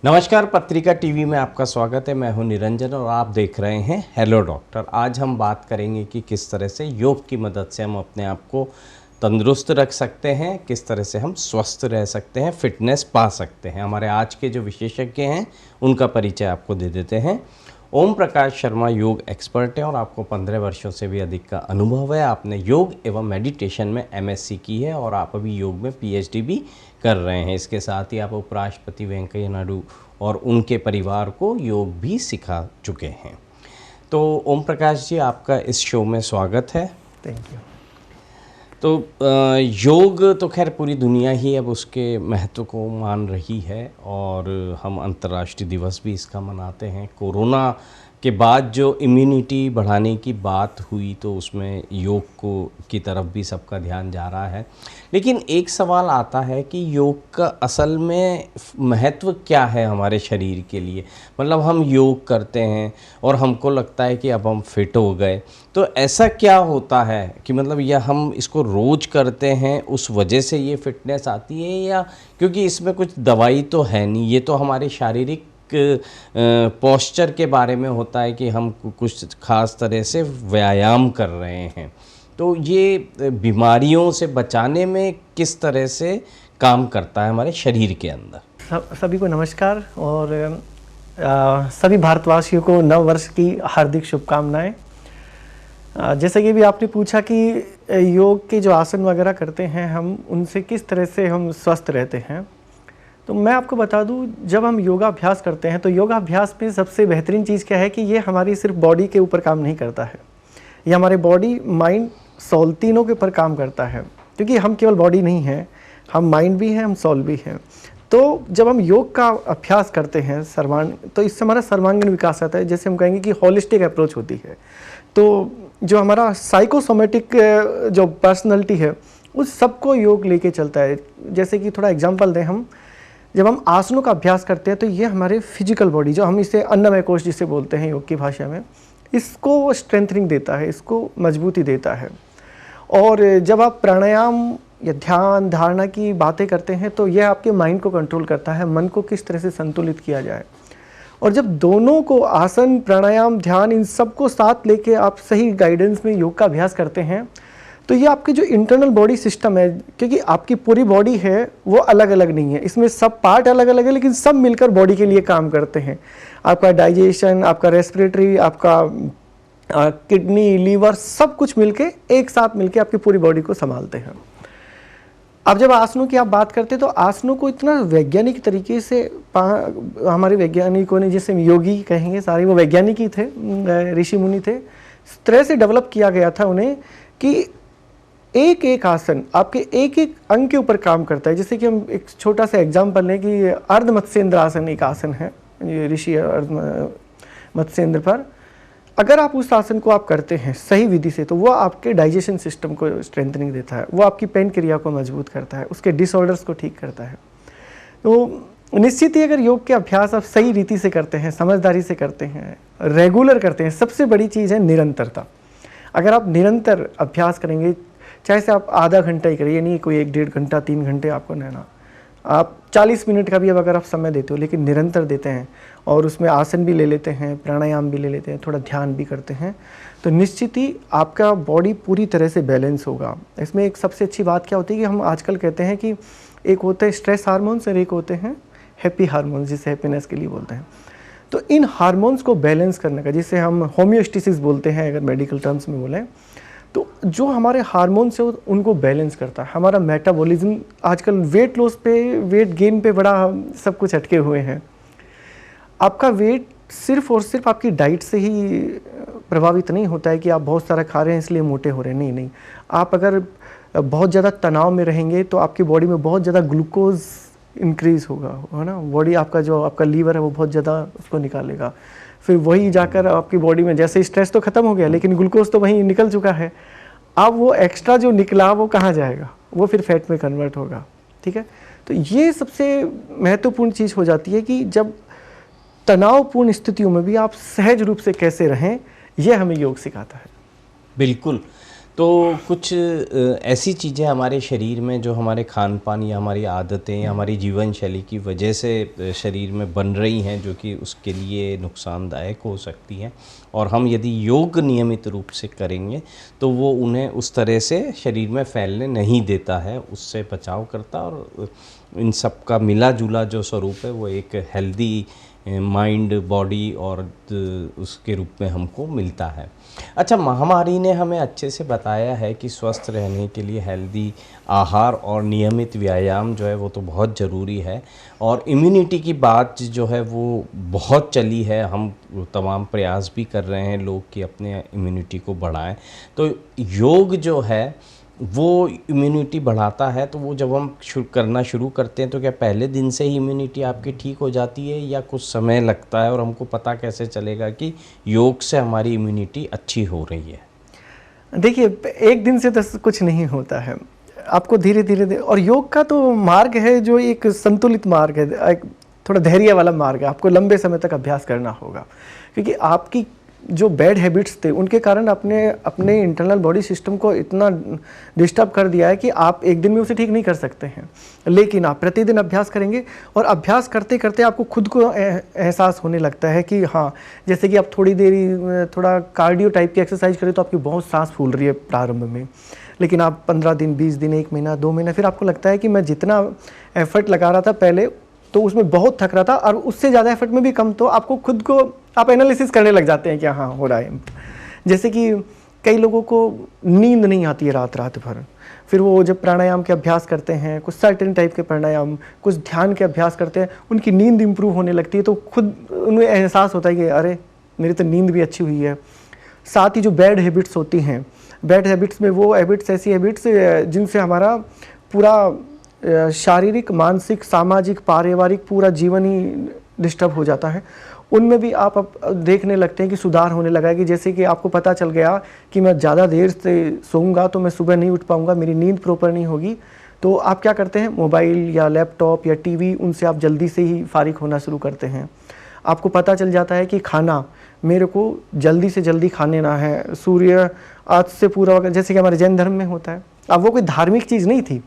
नमस्कार, पत्रिका टीवी में आपका स्वागत है। मैं हूं निरंजन और आप देख रहे हैं हेलो डॉक्टर। आज हम बात करेंगे कि किस तरह से योग की मदद से हम अपने आप को तंदुरुस्त रख सकते हैं, किस तरह से हम स्वस्थ रह सकते हैं, फिटनेस पा सकते हैं। हमारे आज के जो विशेषज्ञ हैं उनका परिचय आपको दे देते हैं। ओम प्रकाश शर्मा योग एक्सपर्ट हैं और आपको 15 वर्षों से भी अधिक का अनुभव है। आपने योग एवं मेडिटेशन में एमएससी की है और आप अभी योग में पीएचडी भी कर रहे हैं। इसके साथ ही आप उपराष्ट्रपति वेंकैया नायडू और उनके परिवार को योग भी सिखा चुके हैं। तो ओम प्रकाश जी, आपका इस शो में स्वागत है। Thank you. तो योग तो खैर पूरी दुनिया ही अब उसके महत्व को मान रही है और हम अंतर्राष्ट्रीय दिवस भी इसका मनाते हैं। कोरोना के बाद जो इम्यूनिटी बढ़ाने की बात हुई तो उसमें योग को की तरफ भी सबका ध्यान जा रहा है। लेकिन एक सवाल आता है कि योग का असल में महत्व क्या है हमारे शरीर के लिए। मतलब हम योग करते हैं और हमको लगता है कि अब हम फिट हो गए, तो ऐसा क्या होता है कि मतलब या हम इसको रोज करते हैं उस वजह से ये फिटनेस आती है, या क्योंकि इसमें कुछ दवाई तो है नहीं, ये तो हमारे शारीरिक पोस्चर के बारे में होता है कि हम कुछ खास तरह से व्यायाम कर रहे हैं। तो ये बीमारियों से बचाने में किस तरह से काम करता है हमारे शरीर के अंदर। सभी को नमस्कार और सभी भारतवासियों को नव वर्ष की हार्दिक शुभकामनाएं। जैसे कि भी आपने पूछा कि योग के जो आसन वगैरह करते हैं हम, उनसे किस तरह से हम स्वस्थ रहते हैं, तो मैं आपको बता दूं, जब हम योगाभ्यास करते हैं तो योगाभ्यास में सबसे बेहतरीन चीज़ क्या है कि ये हमारी सिर्फ बॉडी के ऊपर काम नहीं करता है, ये हमारे बॉडी माइंड सोल तीनों के ऊपर काम करता है। क्योंकि हम केवल बॉडी नहीं हैं, हम माइंड भी हैं, हम सोल भी हैं। तो जब हम योग का अभ्यास करते हैं तो इससे हमारा सर्वांगीण विकास आता है। जैसे हम कहेंगे कि होलिस्टिक अप्रोच होती है। तो जो हमारा साइकोसोमेटिक जो पर्सनैलिटी है उस सबको योग लेके चलता है। जैसे कि थोड़ा एग्जांपल दें, हम जब हम आसनों का अभ्यास करते हैं तो ये हमारे फिजिकल बॉडी, जो हम इसे अन्नमय कोश जिसे बोलते हैं योग की भाषा में, इसको स्ट्रेंथनिंग देता है, इसको मजबूती देता है। और जब आप प्राणायाम या ध्यान धारणा की बातें करते हैं तो यह आपके माइंड को कंट्रोल करता है, मन को किस तरह से संतुलित किया जाए। और जब दोनों को, आसन, प्राणायाम, ध्यान, इन सबको साथ लेके आप सही गाइडेंस में योग का अभ्यास करते हैं तो ये आपकी जो इंटरनल बॉडी सिस्टम है, क्योंकि आपकी पूरी बॉडी है वो अलग अलग नहीं है, इसमें सब पार्ट अलग अलग है लेकिन सब मिलकर बॉडी के लिए काम करते हैं। आपका डाइजेशन, आपका रेस्पिरेटरी, आपका किडनी, लीवर, सब कुछ मिलके एक साथ मिलके आपकी पूरी बॉडी को संभालते हैं। अब जब आसनों की आप बात करते हैं तो आसनों को इतना वैज्ञानिक तरीके से हमारे वैज्ञानिकों ने, जिसे योगी कहेंगे, सारे वो वैज्ञानिक ही थे, ऋषि मुनि थे, इस तरह से डेवलप किया गया था उन्हें कि एक एक आसन आपके एक एक अंग के ऊपर काम करता है। जैसे कि हम एक छोटा सा एग्जांपल लें कि अर्ध मत्स्येंद्र आसन एक आसन है, ये ऋषि अर्ध मत्स्येंद्र पर अगर आप उस आसन को आप करते हैं सही विधि से तो वो आपके डाइजेशन सिस्टम को स्ट्रेंथनिंग देता है, वो आपकी पेन क्रिया को मजबूत करता है, उसके डिसऑर्डर्स को ठीक करता है। तो निश्चित ही अगर योग के अभ्यास आप सही रीति से करते हैं, समझदारी से करते हैं, रेगुलर करते हैं, सबसे बड़ी चीज़ है निरंतरता। अगर आप निरंतर अभ्यास करेंगे, चाहे से आप आधा घंटा ही करिए, नहीं कोई 1-1.5 घंटा 3 घंटे आपको रहना, आप 40 मिनट का भी अब अगर आप समय देते हो लेकिन निरंतर देते हैं और उसमें आसन भी ले लेते हैं, प्राणायाम भी ले लेते हैं, थोड़ा ध्यान भी करते हैं, तो निश्चित ही आपका बॉडी पूरी तरह से बैलेंस होगा। इसमें एक सबसे अच्छी बात क्या होती है कि हम आजकल कहते हैं कि एक होते हैं स्ट्रेस हार्मोन्स और एक होते हैं हैप्पी हार्मोन्स, जिसे हैप्पीनेस के लिए बोलते हैं। तो इन हार्मोन्स को बैलेंस करने का, जिसे हम होम्योस्टेसिस बोलते हैं अगर मेडिकल टर्म्स में बोलें, तो जो हमारे हार्मोन्स है उनको बैलेंस करता है। हमारा मेटाबॉलिज्म, आजकल वेट लॉस पे, वेट गेन पे बड़ा सब कुछ अटके हुए हैं। आपका वेट सिर्फ और सिर्फ आपकी डाइट से ही प्रभावित नहीं होता है कि आप बहुत सारा खा रहे हैं इसलिए मोटे हो रहे हैं, नहीं। आप अगर बहुत ज़्यादा तनाव में रहेंगे तो आपकी बॉडी में बहुत ज़्यादा ग्लूकोज इंक्रीज होगा, है ना। बॉडी आपका जो आपका लीवर है वो बहुत ज़्यादा उसको निकालेगा, फिर वही जाकर आपकी बॉडी में, जैसे स्ट्रेस तो खत्म हो गया लेकिन ग्लूकोज तो वहीं निकल चुका है, अब वो एक्स्ट्रा जो निकला वो कहाँ जाएगा, वो फिर फैट में कन्वर्ट होगा। ठीक है, तो ये सबसे महत्वपूर्ण चीज़ हो जाती है कि जब तनावपूर्ण स्थितियों में भी आप सहज रूप से कैसे रहें, यह हमें योग सिखाता है। बिल्कुल। तो कुछ ऐसी चीज़ें हमारे शरीर में जो हमारे खान पान या हमारी आदतें या हमारी जीवन शैली की वजह से शरीर में बन रही हैं जो कि उसके लिए नुकसानदायक हो सकती हैं, और हम यदि योग नियमित रूप से करेंगे तो वो उन्हें उस तरह से शरीर में फैलने नहीं देता है, उससे बचाव करता, और इन सब का मिला जुला जो स्वरूप है वो एक हेल्दी माइंड बॉडी और उसके रूप में हमको मिलता है। अच्छा, महामारी ने हमें अच्छे से बताया है कि स्वस्थ रहने के लिए हेल्दी आहार और नियमित व्यायाम जो है वो तो बहुत ज़रूरी है, और इम्यूनिटी की बात जो है वो बहुत चली है। हम तमाम प्रयास भी कर रहे हैं लोग कि अपने इम्यूनिटी को बढ़ाएं। तो योग जो है वो इम्यूनिटी बढ़ाता है, तो वो जब हम करना शुरू करते हैं तो क्या पहले दिन से ही इम्यूनिटी आपकी ठीक हो जाती है या कुछ समय लगता है, और हमको पता कैसे चलेगा कि योग से हमारी इम्यूनिटी अच्छी हो रही है? देखिए, एक दिन से तो कुछ नहीं होता है, आपको धीरे धीरे और योग का तो मार्ग है जो एक संतुलित मार्ग है, एक थोड़ा धैर्य वाला मार्ग है। आपको लंबे समय तक अभ्यास करना होगा, क्योंकि आपकी जो बैड हैबिट्स थे उनके कारण अपने इंटरनल बॉडी सिस्टम को इतना डिस्टर्ब कर दिया है कि आप एक दिन में उसे ठीक नहीं कर सकते हैं। लेकिन आप प्रतिदिन अभ्यास करेंगे और अभ्यास करते करते आपको खुद को एहसास होने लगता है कि हाँ, जैसे कि आप थोड़ी देरी थोड़ा कार्डियो टाइप की एक्सरसाइज करें तो आपकी बहुत सांस फूल रही है प्रारंभ में, लेकिन आप 15 दिन, 20 दिन, 1 महीना, 2 महीना, फिर आपको लगता है कि मैं जितना एफर्ट लगा रहा था पहले तो उसमें बहुत थक रहा था और उससे ज़्यादा एफर्ट में भी कम, तो आपको खुद को आप एनालिसिस करने लग जाते हैं कि हाँ हो रहा है। जैसे कि कई लोगों को नींद नहीं आती है रात भर, फिर वो जब प्राणायाम के अभ्यास करते हैं, कुछ सर्टेन टाइप के प्राणायाम, कुछ ध्यान के अभ्यास करते हैं, उनकी नींद इंप्रूव होने लगती है, तो खुद उन्हें एहसास होता है कि अरे मेरी तो नींद भी अच्छी हुई है। साथ ही जो बैड हैबिट्स होती हैं, बैड हैबिट्स में वो हैबिट्स ऐसी हैबिट्स जिनसे हमारा पूरा शारीरिक, मानसिक, सामाजिक, पारिवारिक पूरा जीवन ही डिस्टर्ब हो जाता है, उनमें भी आप अब देखने लगते हैं कि सुधार होने लगा है। कि जैसे कि आपको पता चल गया कि मैं ज़्यादा देर से सोऊंगा तो मैं सुबह नहीं उठ पाऊंगा, मेरी नींद प्रॉपर नहीं होगी, तो आप क्या करते हैं, मोबाइल या लैपटॉप या टीवी, उनसे आप जल्दी से ही फारिग होना शुरू करते हैं। आपको पता चल जाता है कि खाना मेरे को जल्दी से जल्दी खाने ना है, सूर्य आज से पूरा, जैसे कि हमारे जैन धर्म में होता है। अब वो कोई धार्मिक चीज़ नहीं थी,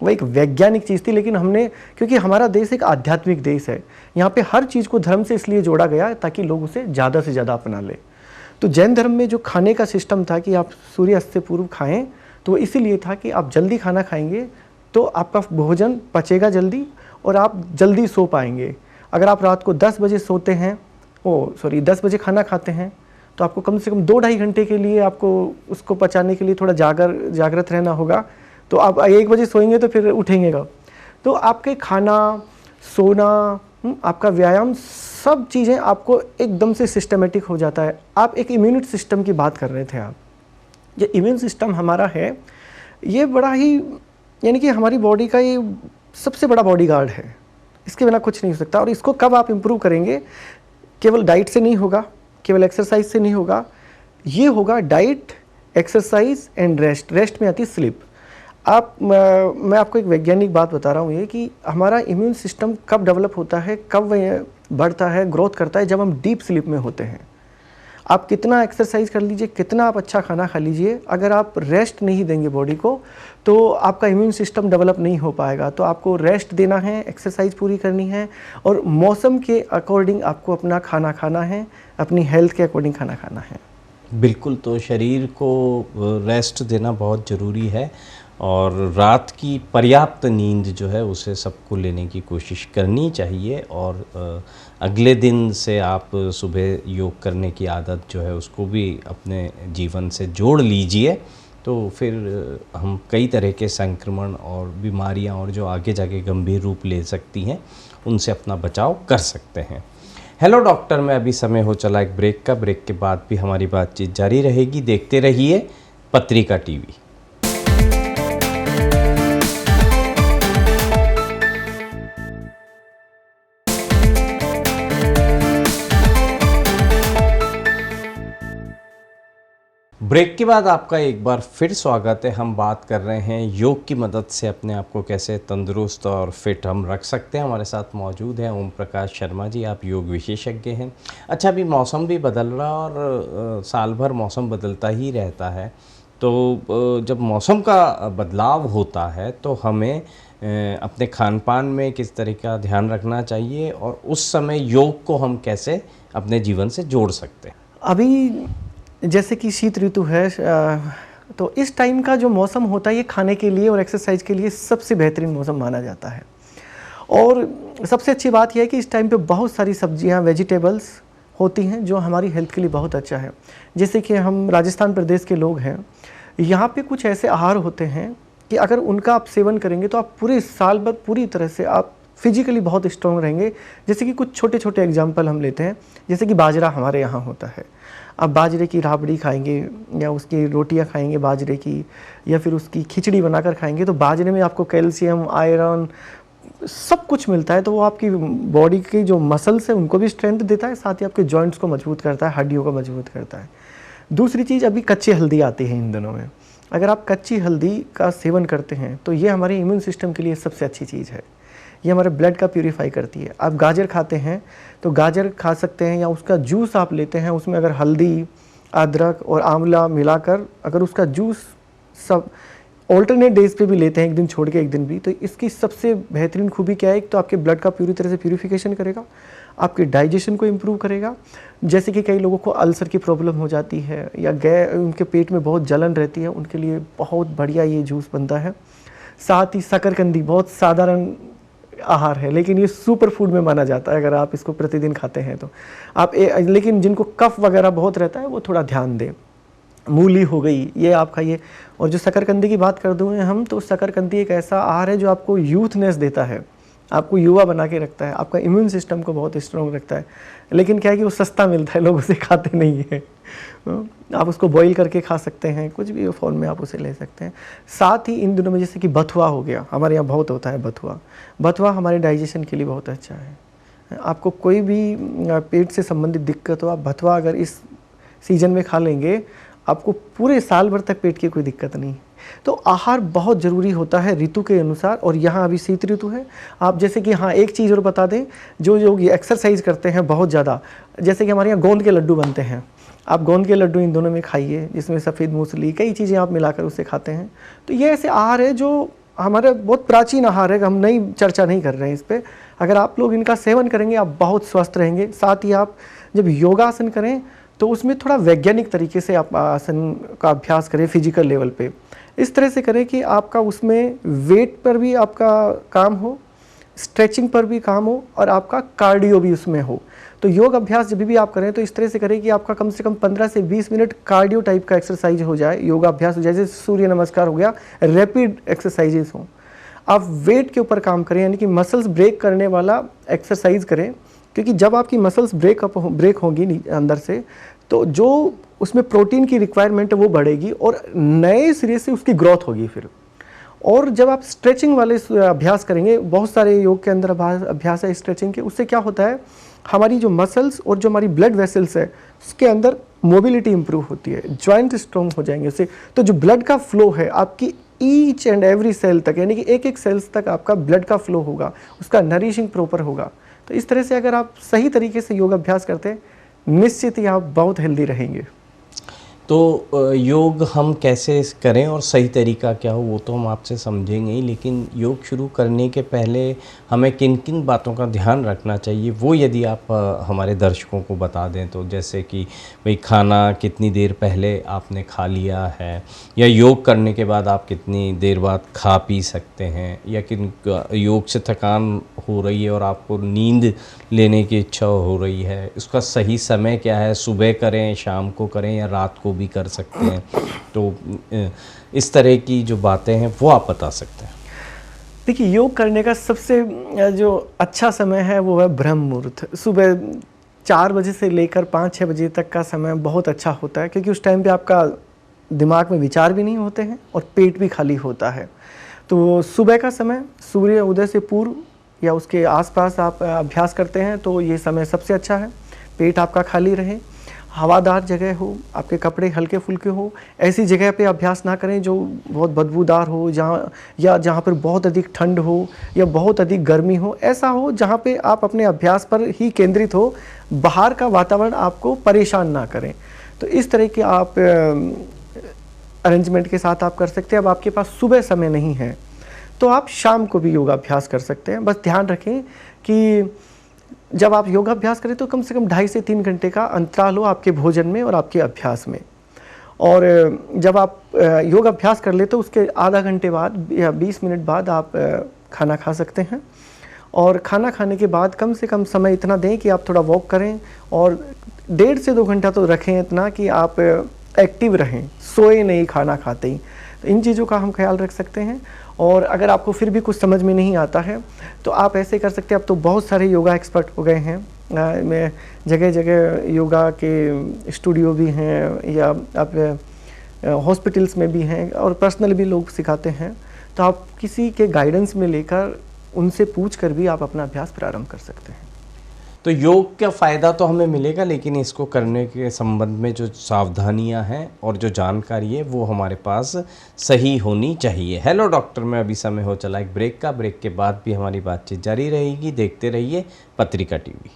वो एक वैज्ञानिक चीज़ थी, लेकिन हमने, क्योंकि हमारा देश एक आध्यात्मिक देश है, यहाँ पे हर चीज़ को धर्म से इसलिए जोड़ा गया है ताकि लोग उसे ज़्यादा से ज़्यादा अपना ले। तो जैन धर्म में जो खाने का सिस्टम था कि आप सूर्यास्त से पूर्व खाएं, तो वो इसीलिए था कि आप जल्दी खाना खाएंगे तो आपका भोजन पचेगा जल्दी और आप जल्दी सो पाएंगे। अगर आप रात को 10 बजे सोते हैं, 10 बजे खाना खाते हैं, तो आपको कम से कम 2-2.5 घंटे के लिए आपको उसको पचाने के लिए थोड़ा जागृत रहना होगा। तो आप 1 बजे सोएंगे तो फिर उठेंगे कब? तो आपके खाना, सोना, आपका व्यायाम, सब चीज़ें आपको एकदम से सिस्टमेटिक हो जाता है। आप एक इम्यूनिटी सिस्टम की बात कर रहे थे आप, ये इम्यून सिस्टम हमारा है, ये बड़ा ही, यानी कि हमारी बॉडी का ये सबसे बड़ा बॉडीगार्ड है, इसके बिना कुछ नहीं हो सकता। और इसको कब आप इम्प्रूव करेंगे? केवल डाइट से नहीं होगा, केवल एक्सरसाइज से नहीं होगा, ये होगा diet, exercise and rest. Rest में आती है स्लीप। मैं आपको एक वैज्ञानिक बात बता रहा हूँ, ये कि हमारा इम्यून सिस्टम कब डेवलप होता है, कब बढ़ता है, ग्रोथ करता है, जब हम डीप स्लीप में होते हैं। आप कितना एक्सरसाइज कर लीजिए, कितना आप अच्छा खाना खा लीजिए, अगर आप रेस्ट नहीं देंगे बॉडी को तो आपका इम्यून सिस्टम डेवलप नहीं हो पाएगा। तो आपको रेस्ट देना है, एक्सरसाइज पूरी करनी है, और मौसम के अकॉर्डिंग आपको अपना खाना खाना है, अपनी हेल्थ के अकॉर्डिंग खाना खाना है। बिल्कुल, तो शरीर को रेस्ट देना बहुत ज़रूरी है, और रात की पर्याप्त नींद जो है उसे सबको लेने की कोशिश करनी चाहिए। और अगले दिन से आप सुबह योग करने की आदत जो है उसको भी अपने जीवन से जोड़ लीजिए, तो फिर हम कई तरह के संक्रमण और बीमारियां और जो आगे जाके गंभीर रूप ले सकती हैं उनसे अपना बचाव कर सकते हैं। हेलो डॉक्टर में अभी समय हो चला एक ब्रेक का। ब्रेक के बाद भी हमारी बातचीत जारी रहेगी। देखते रहिए पत्रिका टीवी। ब्रेक के बाद आपका एक बार फिर स्वागत है। हम बात कर रहे हैं योग की मदद से अपने आप को कैसे तंदुरुस्त और फिट हम रख सकते हैं। हमारे साथ मौजूद हैं ओम प्रकाश शर्मा जी, आप योग विशेषज्ञ हैं। अच्छा, अभी मौसम भी बदल रहा और साल भर मौसम बदलता ही रहता है, तो जब मौसम का बदलाव होता है तो हमें अपने खान पान में किस तरह का ध्यान रखना चाहिए और उस समय योग को हम कैसे अपने जीवन से जोड़ सकते हैं? अभी जैसे कि शीत ऋतु है, तो इस टाइम का जो मौसम होता है ये खाने के लिए और एक्सरसाइज के लिए सबसे बेहतरीन मौसम माना जाता है। और सबसे अच्छी बात यह है कि इस टाइम पे बहुत सारी सब्जियां, वेजिटेबल्स होती हैं जो हमारी हेल्थ के लिए बहुत अच्छा है। जैसे कि हम राजस्थान प्रदेश के लोग हैं, यहाँ पे कुछ ऐसे आहार होते हैं कि अगर उनका आप सेवन करेंगे तो आप पूरे साल भर पूरी तरह से आप फिजिकली बहुत स्ट्रॉन्ग रहेंगे। जैसे कि कुछ छोटे छोटे एग्जाम्पल हम लेते हैं, जैसे कि बाजरा हमारे यहाँ होता है। आप बाजरे की राबड़ी खाएंगे या उसकी रोटियां खाएंगे बाजरे की, या फिर उसकी खिचड़ी बनाकर खाएंगे, तो बाजरे में आपको कैल्शियम, आयरन सब कुछ मिलता है। तो वो आपकी बॉडी की जो मसल्स है उनको भी स्ट्रेंथ देता है, साथ ही आपके जॉइंट्स को मजबूत करता है, हड्डियों को मजबूत करता है। दूसरी चीज़, अभी कच्ची हल्दी आती है इन दिनों में। अगर आप कच्ची हल्दी का सेवन करते हैं तो ये हमारे इम्यून सिस्टम के लिए सबसे अच्छी चीज़ है। ये हमारे ब्लड का प्यूरीफाई करती है। आप गाजर खाते हैं तो गाजर खा सकते हैं, या उसका जूस आप लेते हैं, उसमें अगर हल्दी, अदरक और आंवला मिलाकर अगर उसका जूस सब ऑल्टरनेट डेज पे भी लेते हैं, एक दिन छोड़ के एक दिन भी, तो इसकी सबसे बेहतरीन खूबी क्या है, एक तो आपके ब्लड का पूरी तरह से प्यूरिफिकेशन करेगा, आपके डाइजेशन को इम्प्रूव करेगा। जैसे कि कई लोगों को अल्सर की प्रॉब्लम हो जाती है या उनके पेट में बहुत जलन रहती है, उनके लिए बहुत बढ़िया ये जूस बनता है। साथ ही शकरकंदी बहुत साधारण आहार है, लेकिन ये सुपर फूड में माना जाता है अगर आप इसको प्रतिदिन खाते हैं तो। लेकिन जिनको कफ वगैरह बहुत रहता है वो थोड़ा ध्यान दें। मूली हो गई, ये आप खाइए। और जो शकरकंदी की बात कर दूँ हम, तो शकरकंदी एक ऐसा आहार है जो आपको यूथनेस देता है, आपको युवा बना के रखता है, आपका इम्यून सिस्टम को बहुत स्ट्रॉन्ग रखता है। लेकिन क्या है कि वो सस्ता मिलता है, लोग उसे खाते नहीं हैं। आप उसको बॉईल करके खा सकते हैं, कुछ भी फॉर्म में आप उसे ले सकते हैं। साथ ही इन दिनों में जैसे कि बथुआ हो गया, हमारे यहाँ बहुत होता है बथुआ हमारे डाइजेशन के लिए बहुत अच्छा है। आपको कोई भी पेट से संबंधित दिक्कत हो, आप बथुआ अगर इस सीजन में खा लेंगे, आपको पूरे साल भर तक पेट की कोई दिक्कत नहीं। तो आहार बहुत ज़रूरी होता है ऋतु के अनुसार। और यहाँ अभी शीत ऋतु है। आप जैसे कि हाँ, एक चीज़ और बता दें, जो लोग एक्सरसाइज करते हैं बहुत ज़्यादा, जैसे कि हमारे यहाँ गोंद के लड्डू बनते हैं, आप गोंद के लड्डू इन दोनों में खाइए, जिसमें सफ़ेद मूसली कई चीज़ें आप मिलाकर उसे खाते हैं। तो ये ऐसे आहार है जो हमारे बहुत प्राचीन आहार है, हम नई चर्चा नहीं कर रहे हैं इस पर। अगर आप लोग इनका सेवन करेंगे आप बहुत स्वस्थ रहेंगे। साथ ही आप जब योगासन करें तो उसमें थोड़ा वैज्ञानिक तरीके से आप आसन का अभ्यास करें, फिजिकल लेवल पे इस तरह से करें कि आपका उसमें वेट पर भी आपका काम हो, स्ट्रेचिंग पर भी काम हो और आपका कार्डियो भी उसमें हो। तो योग अभ्यास जब भी आप करें तो इस तरह से करें कि आपका कम से कम 15 से 20 मिनट कार्डियो टाइप का एक्सरसाइज हो जाए, योगा अभ्यास हो जाए, जैसे सूर्य नमस्कार हो गया, रैपिड एक्सरसाइजेस हों। आप वेट के ऊपर काम करें, यानी कि मसल्स ब्रेक करने वाला एक्सरसाइज करें, क्योंकि जब आपकी मसल्स ब्रेक होंगी अंदर से, तो जो उसमें प्रोटीन की रिक्वायरमेंट है वो बढ़ेगी और नए सिरे से उसकी ग्रोथ होगी फिर। और जब आप स्ट्रेचिंग वाले अभ्यास करेंगे, बहुत सारे योग के अंदर अभ्यास है स्ट्रेचिंग के, उससे क्या होता है, हमारी जो मसल्स और जो हमारी ब्लड वेसल्स है उसके अंदर मोबिलिटी इंप्रूव होती है, जॉइंट स्ट्रॉन्ग हो जाएंगे उससे। तो जो ब्लड का फ्लो है आपकी ईच एंड एवरी सेल तक, यानी कि एक एक सेल्स तक आपका ब्लड का फ्लो होगा, उसका नरिशिंग प्रॉपर होगा। तो इस तरह से अगर आप सही तरीके से योग अभ्यास करते हैं, निश्चित ही आप बहुत हेल्दी रहेंगे। तो योग हम कैसे करें और सही तरीका क्या हो वो तो हम आपसे समझेंगे ही, लेकिन योग शुरू करने के पहले हमें किन किन बातों का ध्यान रखना चाहिए वो यदि आप हमारे दर्शकों को बता दें तो। जैसे कि भाई खाना कितनी देर पहले आपने खा लिया है, या योग करने के बाद आप कितनी देर बाद खा पी सकते हैं, या किन योग से थकान हो रही है और आपको नींद लेने की इच्छा हो रही है, उसका सही समय क्या है, सुबह करें, शाम को करें या रात को भी कर सकते हैं। तो इस तरह की जो बातें हैं वो आप बता सकते हैं। देखिए, योग करने का सबसे जो अच्छा समय है वो है ब्रह्म मुहूर्त। सुबह 4 बजे से लेकर 5-6 बजे तक का समय बहुत अच्छा होता है, क्योंकि उस टाइम पे आपका दिमाग में विचार भी नहीं होते हैं और पेट भी खाली होता है। तो सुबह का समय सूर्य उदय से पूर्व या उसके आसपास आप अभ्यास करते हैं तो ये समय सबसे अच्छा है। पेट आपका खाली रहे, हवादार जगह हो, आपके कपड़े हल्के फुल्के हो, ऐसी जगह पे अभ्यास ना करें जो बहुत बदबूदार हो, जहाँ पर बहुत अधिक ठंड हो या बहुत अधिक गर्मी हो। ऐसा हो जहाँ पे आप अपने अभ्यास पर ही केंद्रित हो, बाहर का वातावरण आपको परेशान ना करें। तो इस तरह के आप अरेंजमेंट के साथ आप कर सकते हैं। अब आपके पास सुबह समय नहीं है तो आप शाम को भी योगाभ्यास कर सकते हैं। बस ध्यान रखें कि जब आप योगाभ्यास करें तो कम से कम 2.5 से 3 घंटे का अंतराल हो आपके भोजन में और आपके अभ्यास में। और जब आप योग अभ्यास कर लेते तो उसके आधा घंटे बाद या 20 मिनट बाद आप खाना खा सकते हैं। और खाना खाने के बाद कम से कम समय इतना दें कि आप थोड़ा वॉक करें और 1.5 से 2 घंटा तो रखें इतना कि आप एक्टिव रहें, सोए नहीं खाना खाते ही। तो इन चीज़ों का हम ख्याल रख सकते हैं। और अगर आपको फिर भी कुछ समझ में नहीं आता है तो आप ऐसे कर सकते हैं। अब तो बहुत सारे योगा एक्सपर्ट हो गए हैं, मैं जगह जगह योगा के स्टूडियो भी हैं या आप हॉस्पिटल्स में भी हैं और पर्सनल भी लोग सिखाते हैं। तो आप किसी के गाइडेंस में लेकर उनसे पूछ कर भी आप अपना अभ्यास प्रारंभ कर सकते हैं। तो योग का फ़ायदा तो हमें मिलेगा, लेकिन इसको करने के संबंध में जो सावधानियां हैं और जो जानकारी है वो हमारे पास सही होनी चाहिए। हेलो डॉक्टर में अभी समय हो चला एक ब्रेक का। ब्रेक के बाद भी हमारी बातचीत जारी रहेगी। देखते रहिए पत्रिका टीवी।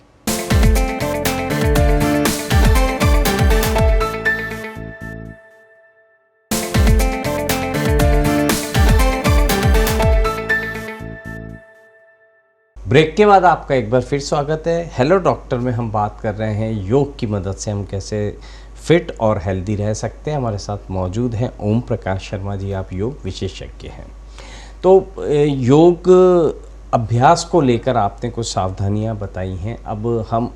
ब्रेक के बाद आपका एक बार फिर स्वागत है। हेलो डॉक्टर में हम बात कर रहे हैं योग की मदद से हम कैसे फिट और हेल्दी रह सकते हैं। हमारे साथ मौजूद हैं ओम प्रकाश शर्मा जी, आप योग विशेषज्ञ हैं। तो योग अभ्यास को लेकर आपने कुछ सावधानियां बताई हैं। अब हम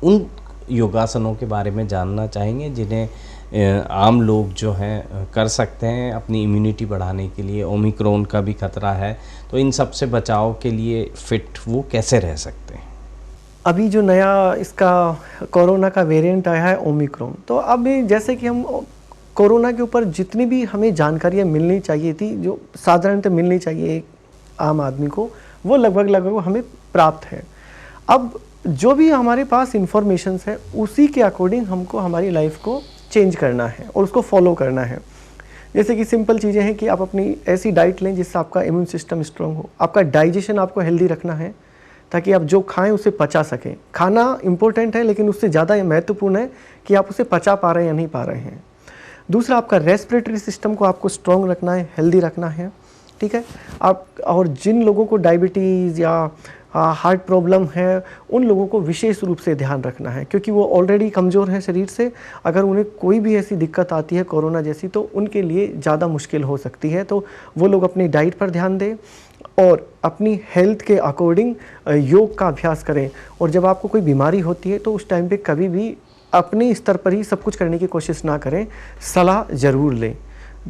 उन योगासनों के बारे में जानना चाहेंगे जिन्हें आम लोग जो हैं कर सकते हैं अपनी इम्यूनिटी बढ़ाने के लिए। ओमिक्रॉन का भी खतरा है, तो इन सब से बचाव के लिए फिट वो कैसे रह सकते हैं? अभी जो नया इसका कोरोना का वेरिएंट आया है ओमिक्रॉन, तो अब जैसे कि हम कोरोना के ऊपर जितनी भी हमें जानकारियाँ मिलनी चाहिए थी, जो साधारणतः मिलनी चाहिए एक आम आदमी को, वो लगभग हमें प्राप्त है। अब जो भी हमारे पास इंफॉर्मेशंस है उसी के अकॉर्डिंग हमको हमारी लाइफ को चेंज करना है और उसको फॉलो करना है। जैसे कि सिंपल चीज़ें हैं कि आप अपनी ऐसी डाइट लें जिससे आपका इम्यून सिस्टम स्ट्रांग हो, आपका डाइजेशन आपको हेल्दी रखना है ताकि आप जो खाएं उसे पचा सकें। खाना इंपॉर्टेंट है लेकिन उससे ज़्यादा महत्वपूर्ण है कि आप उसे पचा पा रहे हैं या नहीं पा रहे हैं। दूसरा, आपका रेस्पिरेटरी सिस्टम को आपको स्ट्रांग रखना है, हेल्दी रखना है, ठीक है। आप और जिन लोगों को डायबिटीज़ या हार्ट प्रॉब्लम है उन लोगों को विशेष रूप से ध्यान रखना है क्योंकि वो ऑलरेडी कमज़ोर हैं शरीर से। अगर उन्हें कोई भी ऐसी दिक्कत आती है कोरोना जैसी तो उनके लिए ज़्यादा मुश्किल हो सकती है। तो वो लोग अपनी डाइट पर ध्यान दें और अपनी हेल्थ के अकॉर्डिंग योग का अभ्यास करें। और जब आपको कोई बीमारी होती है तो उस टाइम पे कभी भी अपने स्तर पर ही सब कुछ करने की कोशिश ना करें, सलाह ज़रूर लें।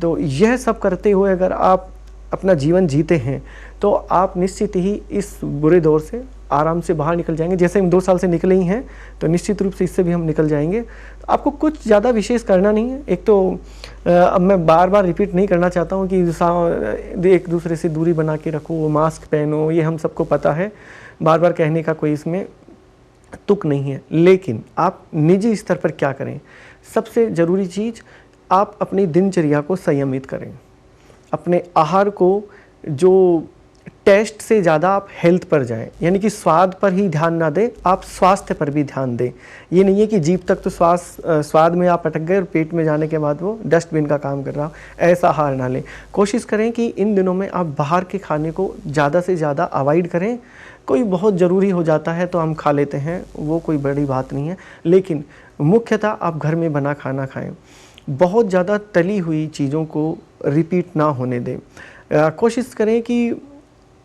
तो यह सब करते हुए अगर आप अपना जीवन जीते हैं तो आप निश्चित ही इस बुरे दौर से आराम से बाहर निकल जाएंगे। जैसे हम 2 साल से निकले ही हैं तो निश्चित रूप से इससे भी हम निकल जाएंगे। आपको कुछ ज़्यादा विशेष करना नहीं है। एक तो अब मैं बार बार रिपीट नहीं करना चाहता हूँ कि एक दूसरे से दूरी बना के रखो, मास्क पहनो, ये हम सबको पता है, बार बार कहने का कोई इसमें तुक नहीं है। लेकिन आप निजी स्तर पर क्या करें? सबसे ज़रूरी चीज़, आप अपनी दिनचर्या को संयमित करें। अपने आहार को जो टेस्ट से ज़्यादा आप हेल्थ पर जाएं, यानी कि स्वाद पर ही ध्यान ना दें, आप स्वास्थ्य पर भी ध्यान दें। ये नहीं है कि जीभ तक तो स्वाद में आप अटक गए और पेट में जाने के बाद वो डस्टबिन का काम कर रहा, ऐसा आहार ना लें। कोशिश करें कि इन दिनों में आप बाहर के खाने को ज़्यादा से ज़्यादा अवॉइड करें। कोई बहुत ज़रूरी हो जाता है तो हम खा लेते हैं, वो कोई बड़ी बात नहीं है, लेकिन मुख्यतः आप घर में बना खाना खाएँ। बहुत ज़्यादा तली हुई चीज़ों को रिपीट ना होने दें। कोशिश करें कि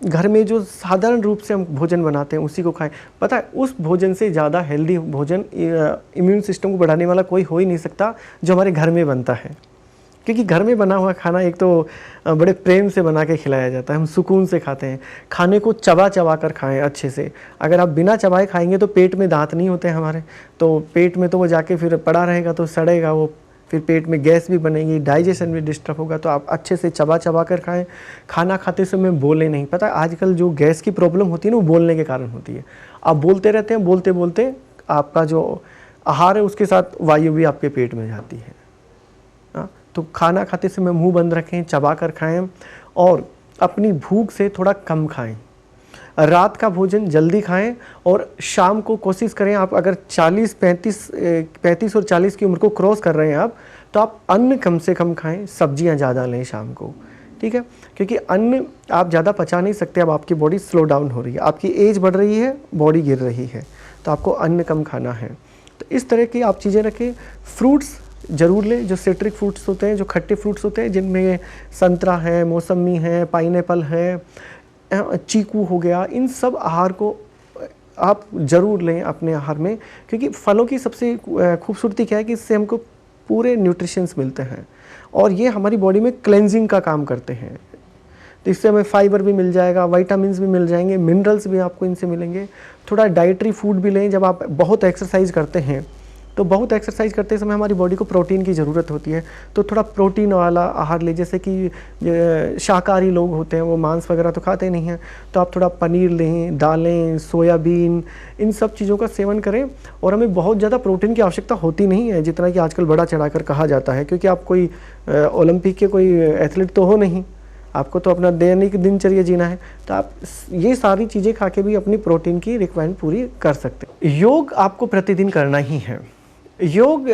घर में जो साधारण रूप से हम भोजन बनाते हैं उसी को खाएं। पता है, उस भोजन से ज़्यादा हेल्दी भोजन इम्यून सिस्टम को बढ़ाने वाला कोई हो ही नहीं सकता जो हमारे घर में बनता है। क्योंकि घर में बना हुआ खाना एक तो बड़े प्रेम से बना के खिलाया जाता है, हम सुकून से खाते हैं। खाने को चबा चबा कर खाएं अच्छे से। अगर आप बिना चबाए खाएंगे तो पेट में दांत नहीं होते हमारे, तो पेट में तो वो जाके फिर पड़ा रहेगा तो सड़ेगा वो, फिर पेट में गैस भी बनेगी, डाइजेशन भी डिस्टर्ब होगा। तो आप अच्छे से चबा चबा कर खाएं। खाना खाते समय बोले नहीं। पता है, आजकल जो गैस की प्रॉब्लम होती है ना वो बोलने के कारण होती है। आप बोलते रहते हैं, बोलते बोलते आपका जो आहार है उसके साथ वायु भी आपके पेट में जाती है। तो खाना खाते समय मुंह बंद रखें, चबा कर खाएं और अपनी भूख से थोड़ा कम खाएं। रात का भोजन जल्दी खाएं और शाम को कोशिश करें, आप अगर 35 और 40 की उम्र को क्रॉस कर रहे हैं आप, तो आप अन्न कम से कम खाएं, सब्जियां ज़्यादा लें शाम को, ठीक है, क्योंकि अन्न आप ज़्यादा पचा नहीं सकते, अब आपकी बॉडी स्लो डाउन हो रही है, आपकी एज बढ़ रही है, बॉडी गिर रही है, तो आपको अन्न कम खाना है। तो इस तरह की आप चीज़ें रखें। फ्रूट्स ज़रूर लें, जो सिट्रिक फ्रूट्स होते हैं, जो खट्टे फ्रूट्स होते हैं, जिनमें संतरा है, मौसमी है, पाइनएप्पल है, चीकू हो गया, इन सब आहार को आप ज़रूर लें अपने आहार में, क्योंकि फलों की सबसे खूबसूरती क्या है कि इससे हमको पूरे न्यूट्रिशंस मिलते हैं और ये हमारी बॉडी में क्लेंजिंग का काम करते हैं। तो इससे हमें फाइबर भी मिल जाएगा, विटामिन्स भी मिल जाएंगे, मिनरल्स भी आपको इनसे मिलेंगे। थोड़ा डाइटरी फूड भी लें। जब आप बहुत एक्सरसाइज करते हैं तो बहुत एक्सरसाइज करते समय हमारी बॉडी को प्रोटीन की ज़रूरत होती है, तो थोड़ा प्रोटीन वाला आहार लें। जैसे कि शाकाहारी लोग होते हैं वो मांस वगैरह तो खाते नहीं हैं, तो आप थोड़ा पनीर लें, दालें, सोयाबीन, इन सब चीज़ों का सेवन करें। और हमें बहुत ज़्यादा प्रोटीन की आवश्यकता होती नहीं है जितना कि आजकल बड़ा चढ़ाकर कहा जाता है, क्योंकि आप कोई ओलंपिक के कोई एथलीट तो हो नहीं, आपको तो अपना दैनिक दिनचर्या जीना है। तो आप ये सारी चीज़ें खा के भी अपनी प्रोटीन की रिक्वायरमेंट पूरी कर सकते हैं। योग आपको प्रतिदिन करना ही है। योग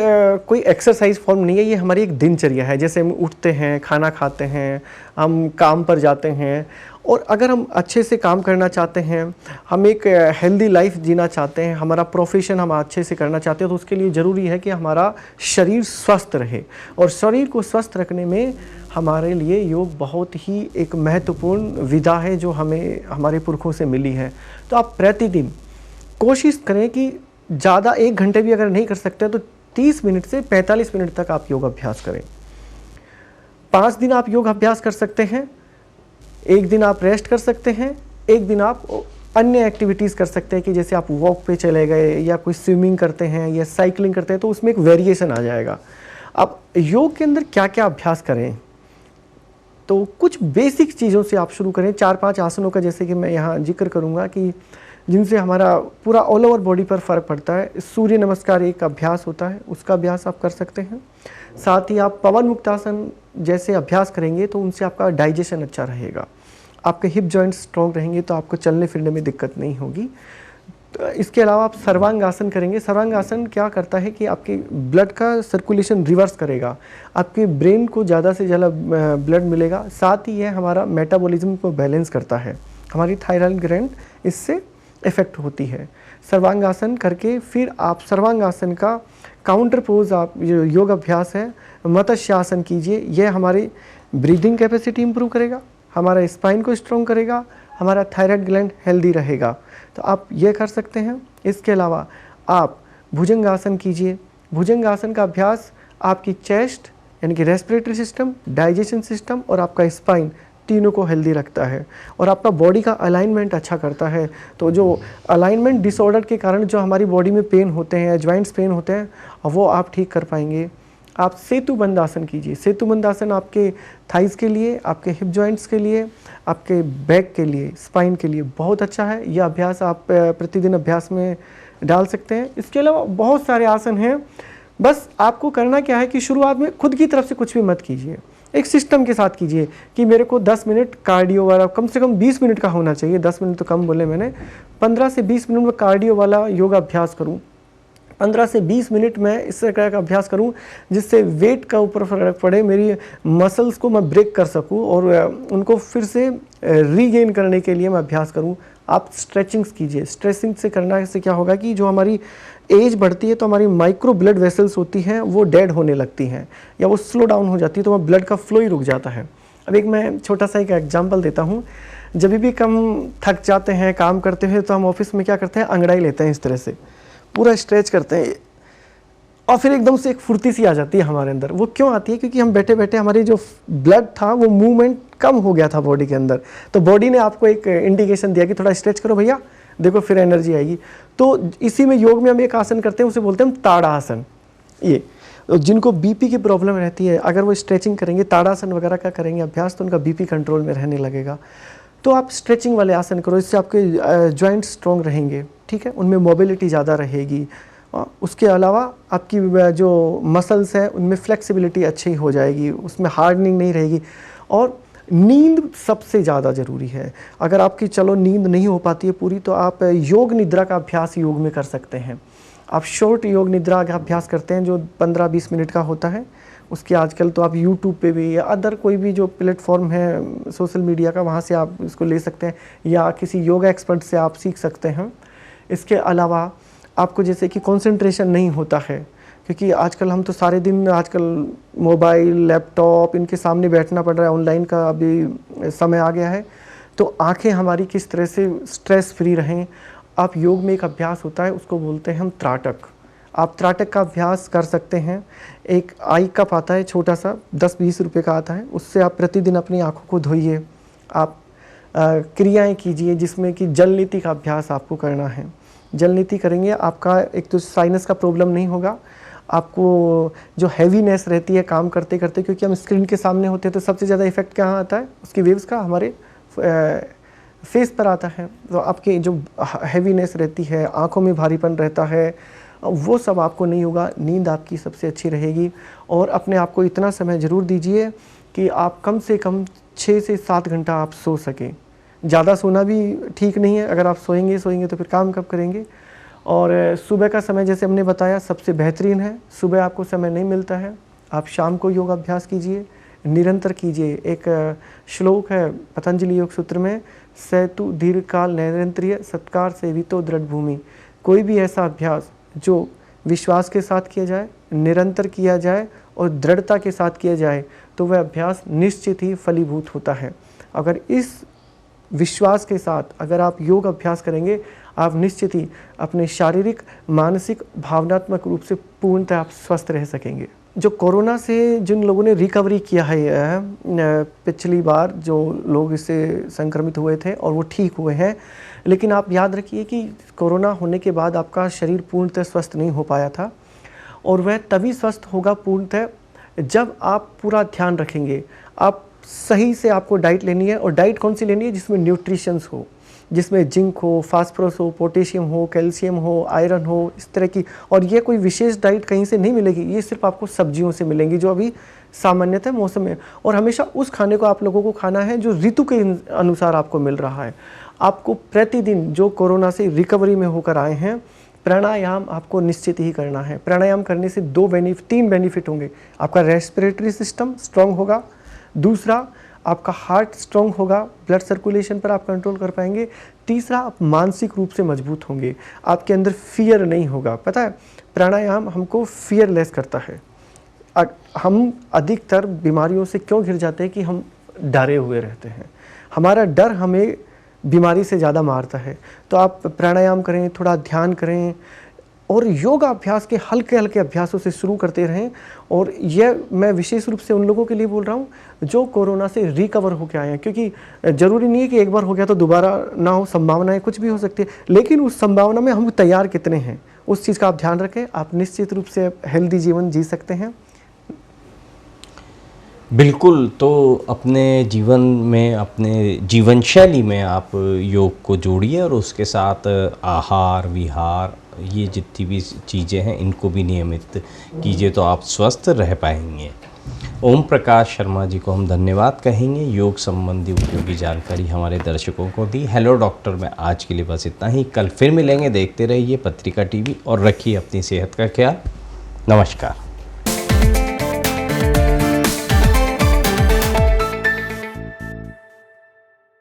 कोई एक्सरसाइज फॉर्म नहीं है, ये हमारी एक दिनचर्या है। जैसे हम उठते हैं, खाना खाते हैं, हम काम पर जाते हैं, और अगर हम अच्छे से काम करना चाहते हैं, हम एक हेल्दी लाइफ जीना चाहते हैं, हमारा प्रोफेशन हम अच्छे से करना चाहते हैं, तो उसके लिए ज़रूरी है कि हमारा शरीर स्वस्थ रहे। और शरीर को स्वस्थ रखने में हमारे लिए योग बहुत ही एक महत्वपूर्ण विधा है जो हमें हमारे पुरखों से मिली है। तो आप प्रतिदिन कोशिश करें कि ज़्यादा 1 घंटे भी अगर नहीं कर सकते तो 30 मिनट से 45 मिनट तक आप योग अभ्यास करें। 5 दिन आप योग अभ्यास कर सकते हैं, 1 दिन आप रेस्ट कर सकते हैं, 1 दिन आप अन्य एक्टिविटीज़ कर सकते हैं कि जैसे आप वॉक पे चले गए या कोई स्विमिंग करते हैं या साइकिलिंग करते हैं, तो उसमें एक वेरिएशन आ जाएगा। अब योग के अंदर क्या क्या अभ्यास करें, तो कुछ बेसिक चीज़ों से आप शुरू करें। 4-5 आसनों का जैसे कि मैं यहाँ जिक्र करूँगा कि जिनसे हमारा पूरा ऑल ओवर बॉडी पर फ़र्क पड़ता है। सूर्य नमस्कार एक अभ्यास होता है, उसका अभ्यास आप कर सकते हैं। साथ ही आप पवन मुक्तासन जैसे अभ्यास करेंगे तो उनसे आपका डाइजेशन अच्छा रहेगा, आपके हिप जॉइंट्स स्ट्रॉन्ग रहेंगे, तो आपको चलने फिरने में दिक्कत नहीं होगी। तो इसके अलावा आप सर्वांगासन करेंगे। सर्वांगासन क्या करता है कि आपके ब्लड का सर्कुलेशन रिवर्स करेगा, आपके ब्रेन को ज़्यादा से ज़्यादा ब्लड मिलेगा। साथ ही यह हमारा मेटाबॉलिज्म को बैलेंस करता है, हमारी थायराइड ग्लैंड इससे इफ़ेक्ट होती है। सर्वांगासन करके फिर आप सर्वांगासन का काउंटर पोज आप योग अभ्यास है मत्स्यासन कीजिए। यह हमारी ब्रीदिंग कैपेसिटी इंप्रूव करेगा, हमारा स्पाइन को स्ट्रॉन्ग करेगा, हमारा थायराइड ग्लैंड हेल्दी रहेगा, तो आप ये कर सकते हैं। इसके अलावा आप भुजंगासन कीजिए। भुजंगासन का अभ्यास आपकी चेस्ट यानी कि रेस्पिरेटरी सिस्टम, डाइजेशन सिस्टम और आपका स्पाइन तीनों को हेल्दी रखता है और आपका बॉडी का अलाइनमेंट अच्छा करता है। तो जो अलाइनमेंट डिसऑर्डर के कारण जो हमारी बॉडी में पेन होते हैं, जॉइंट्स पेन होते हैं, वो आप ठीक कर पाएंगे। आप सेतुबंद आसन कीजिए। सेतुबंद आसन आपके थाइस के लिए, आपके हिप जॉइंट्स के लिए, आपके बैक के लिए, स्पाइन के लिए बहुत अच्छा है। यह अभ्यास आप प्रतिदिन अभ्यास में डाल सकते हैं। इसके अलावा बहुत सारे आसन हैं, बस आपको करना क्या है कि शुरुआत में खुद की तरफ से कुछ भी मत कीजिए, एक सिस्टम के साथ कीजिए कि मेरे को 10 मिनट कार्डियो वाला, कम से कम 20 मिनट का होना चाहिए, 10 मिनट तो कम बोले मैंने, 15 से 20 मिनट में कार्डियो वाला योगा अभ्यास करूं, 15 से 20 मिनट में इस तरह का अभ्यास करूं जिससे वेट का ऊपर फर्क पड़े, मेरी मसल्स को मैं ब्रेक कर सकूं और उनको फिर से रीगेन करने के लिए मैं अभ्यास करूं। आप स्ट्रेचिंग्स कीजिए। स्ट्रेचिंग से करना से क्या होगा कि जो हमारी एज बढ़ती है तो हमारी माइक्रो ब्लड वेसल्स होती हैं वो डेड होने लगती हैं या वो स्लो डाउन हो जाती है, तो वह ब्लड का फ्लो ही रुक जाता है। अब एक मैं छोटा सा एक एग्जांपल देता हूँ। जब भी हम थक जाते हैं काम करते हुए तो हम ऑफिस में क्या करते हैं, अंगड़ाई लेते हैं, इस तरह से पूरा स्ट्रेच करते हैं और फिर एकदम से एक फुर्ती सी आ जाती है हमारे अंदर। वो क्यों आती है? क्योंकि हम बैठे बैठे हमारी जो ब्लड था वो मूवमेंट कम हो गया था बॉडी के अंदर, तो बॉडी ने आपको एक इंडिकेशन दिया कि थोड़ा स्ट्रेच करो भैया, देखो फिर एनर्जी आएगी। तो इसी में योग में हम एक आसन करते हैं, उसे बोलते हैं हम ताड़ासन। ये जिनको बीपी की प्रॉब्लम रहती है, अगर वो स्ट्रेचिंग करेंगे, ताड़ासन वगैरह का करेंगे अभ्यास, तो उनका बीपी कंट्रोल में रहने लगेगा। तो आप स्ट्रेचिंग वाले आसन करो, इससे आपके जॉइंट स्ट्रॉन्ग रहेंगे, ठीक है, उनमें मोबिलिटी ज़्यादा रहेगी। उसके अलावा आपकी जो मसल्स हैं उनमें फ्लेक्सिबिलिटी अच्छी हो जाएगी, उसमें हार्डनिंग नहीं रहेगी। और नींद सबसे ज़्यादा ज़रूरी है। अगर आपकी चलो नींद नहीं हो पाती है पूरी, तो आप योग निद्रा का अभ्यास योग में कर सकते हैं। आप शॉर्ट योग निद्रा का अभ्यास करते हैं जो 15-20 मिनट का होता है, उसके आजकल तो आप यूट्यूब पे भी या अदर कोई भी जो प्लेटफॉर्म है सोशल मीडिया का, वहाँ से आप इसको ले सकते हैं या किसी योगा एक्सपर्ट से आप सीख सकते हैं। इसके अलावा आपको जैसे कि कंसंट्रेशन नहीं होता है, क्योंकि आजकल हम तो सारे दिन आजकल मोबाइल, लैपटॉप इनके सामने बैठना पड़ रहा है, ऑनलाइन का अभी समय आ गया है, तो आंखें हमारी किस तरह से स्ट्रेस फ्री रहें। आप योग में एक अभ्यास होता है, उसको बोलते हैं हम त्राटक। आप त्राटक का अभ्यास कर सकते हैं। एक आई कप आता है छोटा सा, 10-20 रुपये का आता है, उससे आप प्रतिदिन अपनी आँखों को धोइए। आप क्रियाएं कीजिए जिसमें कि जल नीति का अभ्यास आपको करना है। जल नीति करेंगे, आपका एक तो साइनस का प्रॉब्लम नहीं होगा, आपको जो हैवीनेस रहती है काम करते करते, क्योंकि हम स्क्रीन के सामने होते हैं तो सबसे ज़्यादा इफेक्ट कहाँ आता है, उसकी वेव्स का हमारे फेस पर आता है। तो आपकी जो हैवीनेस रहती है, आंखों में भारीपन रहता है, वो सब आपको नहीं होगा। नींद आपकी सबसे अच्छी रहेगी। और अपने आप को इतना समय ज़रूर दीजिए कि आप कम से कम 6 से 7 घंटा आप सो सकें। ज़्यादा सोना भी ठीक नहीं है, अगर आप सोएंगे तो फिर काम कब करेंगे। और सुबह का समय जैसे हमने बताया सबसे बेहतरीन है। सुबह आपको समय नहीं मिलता है, आप शाम को योगाभ्यास कीजिए, निरंतर कीजिए। एक श्लोक है पतंजलि योग सूत्र में, सेतु दीर्घकाल नैरंतर्य सत्कार सेवितो दृढ़ भूमि। कोई भी ऐसा अभ्यास जो विश्वास के साथ किया जाए, निरंतर किया जाए और दृढ़ता के साथ किया जाए, तो वह अभ्यास निश्चित ही फलीभूत होता है। अगर इस विश्वास के साथ अगर आप योग अभ्यास करेंगे, आप निश्चित ही अपने शारीरिक, मानसिक, भावनात्मक रूप से पूर्णतः आप स्वस्थ रह सकेंगे। जो कोरोना से जिन लोगों ने रिकवरी किया है, पिछली बार जो लोग इससे संक्रमित हुए थे और वो ठीक हुए हैं, लेकिन आप याद रखिए कि कोरोना होने के बाद आपका शरीर पूर्णतः स्वस्थ नहीं हो पाया था, और वह तभी स्वस्थ होगा पूर्णतः जब आप पूरा ध्यान रखेंगे। आप सही से आपको डाइट लेनी है, और डाइट कौन सी लेनी है, जिसमें न्यूट्रिशंस हो, जिसमें जिंक हो, फास्फोरस हो, पोटेशियम हो, कैल्शियम हो, आयरन हो, इस तरह की। और ये कोई विशेष डाइट कहीं से नहीं मिलेगी, ये सिर्फ आपको सब्जियों से मिलेंगी जो अभी सामान्यतः मौसम में। और हमेशा उस खाने को आप लोगों को खाना है जो ऋतु के अनुसार आपको मिल रहा है। आपको प्रतिदिन जो कोरोना से रिकवरी में होकर आए हैं, प्राणायाम आपको निश्चित ही करना है। प्राणायाम करने से 3 बेनिफिट होंगे। आपका रेस्पिरेटरी सिस्टम स्ट्रांग होगा, दूसरा आपका हार्ट स्ट्रांग होगा, ब्लड सर्कुलेशन पर आप कंट्रोल कर पाएंगे, तीसरा आप मानसिक रूप से मजबूत होंगे, आपके अंदर फियर नहीं होगा। पता है, प्राणायाम हमको फियरलेस करता है। हम अधिकतर बीमारियों से क्यों घिर जाते हैं कि हम डरे हुए रहते हैं। हमारा डर हमें बीमारी से ज़्यादा मारता है। तो आप प्राणायाम करें, थोड़ा ध्यान करें, और योगा अभ्यास के हल्के हल्के अभ्यासों से शुरू करते रहें। और यह मैं विशेष रूप से उन लोगों के लिए बोल रहा हूँ जो कोरोना से रिकवर होकर आए हैं, क्योंकि ज़रूरी नहीं है कि एक बार हो गया तो दोबारा ना हो, संभावनाएं कुछ भी हो सकती है, लेकिन उस संभावना में हम तैयार कितने हैं, उस चीज़ का आप ध्यान रखें। आप निश्चित रूप से हेल्दी जीवन जी सकते हैं। बिल्कुल। तो अपने जीवन में, अपने जीवन शैली में आप योग को जोड़िए, और उसके साथ आहार विहार, ये जितनी भी चीज़ें हैं इनको भी नियमित कीजिए, तो आप स्वस्थ रह पाएंगे। ओम प्रकाश शर्मा जी को हम धन्यवाद कहेंगे, योग संबंधी उपयोगी जानकारी हमारे दर्शकों को दी। हेलो डॉक्टर में आज के लिए बस इतना ही। कल फिर मिलेंगे। देखते रहिए पत्रिका टीवी और रखिए अपनी सेहत का ख्याल। नमस्कार।